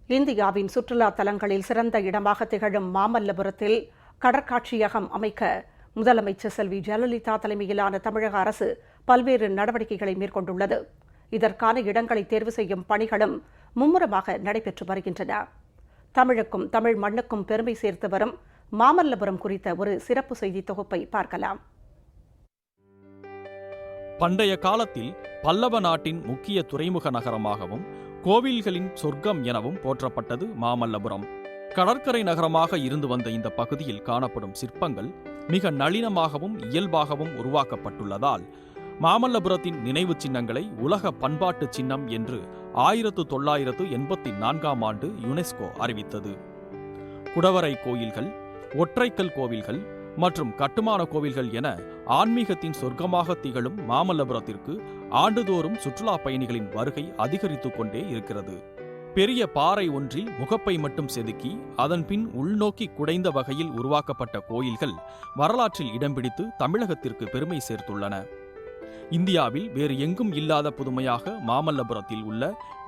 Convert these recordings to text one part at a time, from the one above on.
இந்தியாவின் சுற்றுலா தலங்களில் சிறந்த இடமாக திகழும் மாமல்லபுரத்தில் கடற்காட்சியகம் அமைக்க முதலமைச்சர் செல்வி ஜெயலலிதா தலைமையிலான தமிழக அரசு பல்வேறு நடவடிக்கைகளை மேற்கொண்டுள்ளது. இதற்கான இடங்களை தேர்வு செய்யும் பணிகளும் மும்முரமாக நடைபெற்று வருகின்றன. தமிழுக்கும் தமிழ் மண்ணுக்கும் பெருமை சேர்த்து வரும் மாமல்லபுரம் குறித்த ஒரு சிறப்பு செய்தி தொகுப்பை பார்க்கலாம். பண்டைய காலத்தில் பல்லவ நாட்டின் முக்கிய துறைமுக நகரமாகவும் கோவில்களின் சொர்க்கம் எனவும் போற்றப்பட்டது மாமல்லபுரம். கடற்கரை நகரமாக இருந்து வந்த இந்த பகுதியில் காணப்படும் சிற்பங்கள் மிக நளினமாகவும் இயல்பாகவும் உருவாக்கப்பட்டுள்ளதால் மாமல்லபுரத்தின் நினைவு சின்னங்களை உலக பண்பாட்டு சின்னம் என்று 1984 ஆண்டு யுனெஸ்கோ அறிவித்தது. குடவரை கோயில்கள், ஒற்றைக்கல் கோவில்கள் மற்றும் கட்டுமான கோவில்கள் என ஆன்மீகத்தின் சொர்க்கமாக திகழும் மாமல்லபுரத்திற்கு ஆண்டுதோறும் சுற்றுலா பயணிகளின் வருகை அதிகரித்துக் கொண்டே இருக்கிறது. பெரிய பாறை ஒன்றில் முகப்பை மட்டும் செதுக்கி அதன் பின் உள்நோக்கி குடைந்த வகையில் உருவாக்கப்பட்ட கோயில்கள் வரலாற்றில் இடம் பிடித்து தமிழகத்திற்கு பெருமை சேர்த்துள்ளன. இந்தியாவில் வேறு எங்கும் இல்லாத புதுமையாக மாமல்லபுரத்தில் உள்ள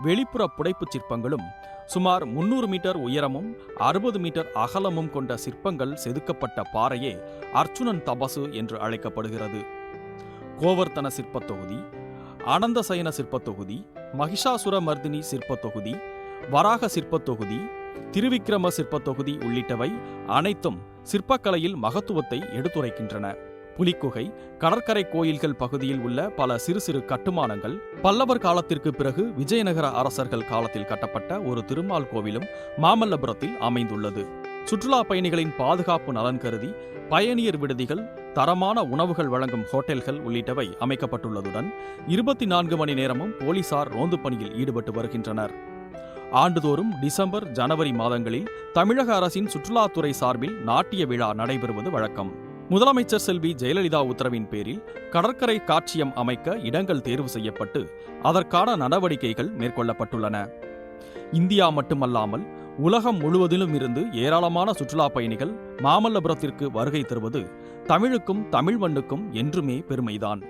வெளிப்புற புடைப்புச் சிற்பங்களும் சுமார் 300 மீட்டர் உயரமும் 60 மீட்டர் அகலமும் கொண்ட சிற்பங்கள் செதுக்கப்பட்ட பாறையே அர்ச்சுனன் தபசு என்று அழைக்கப்படுகிறது. கோவர்த்தன சிற்பத் தொகுதி, அனந்தசயன சிற்பத் தொகுதி, மகிஷாசுர மர்தினி சிற்பத் தொகுதி, வராக சிற்பத் தொகுதி, திருவிக்கிரம சிற்பத் தொகுதி உள்ளிட்டவை அனைத்தும் சிற்பக்கலையில் மகத்துவத்தை எடுத்துரைக்கின்றன. புலிக்குகை, கடற்கரை கோயில்கள் பகுதியில் உள்ள பல சிறு சிறு கட்டுமானங்கள், பல்லவர் காலத்திற்கு பிறகு விஜயநகர அரசர்கள் காலத்தில் கட்டப்பட்ட ஒரு திருமால் கோவிலும் மாமல்லபுரத்தில் அமைந்துள்ளது. சுற்றுலா பயணிகளின் பாதுகாப்பு நலன் கருதி பயணியர் விடுதிகள், தரமான உணவுகள் வழங்கும் ஹோட்டல்கள் உள்ளிட்டவை அமைக்கப்பட்டுள்ளதுடன் 24 மணி நேரமும் போலீசார் ரோந்து பணியில் ஈடுபட்டு வருகின்றனர். ஆண்டுதோறும் டிசம்பர், ஜனவரி மாதங்களில் தமிழக அரசின் சுற்றுலாத்துறை சார்பில் நாட்டிய விழா நடைபெறுவது வழக்கம். முதலமைச்சர் செல்வி ஜெயலலிதா உத்தரவின் பேரில் கடற்கரை காட்சியம் அமைக்க இடங்கள் தேர்வு செய்யப்பட்டு அதற்கான நடவடிக்கைகள் மேற்கொள்ளப்பட்டுள்ளன. இந்தியா மட்டுமல்லாமல் உலகம் முழுவதிலும் இருந்து ஏராளமான சுற்றுலா பயணிகள் மாமல்லபுரத்திற்கு வருகை தருவது தமிழுக்கும் தமிழ் மண்ணுக்கும் என்றுமே பெருமைதான்.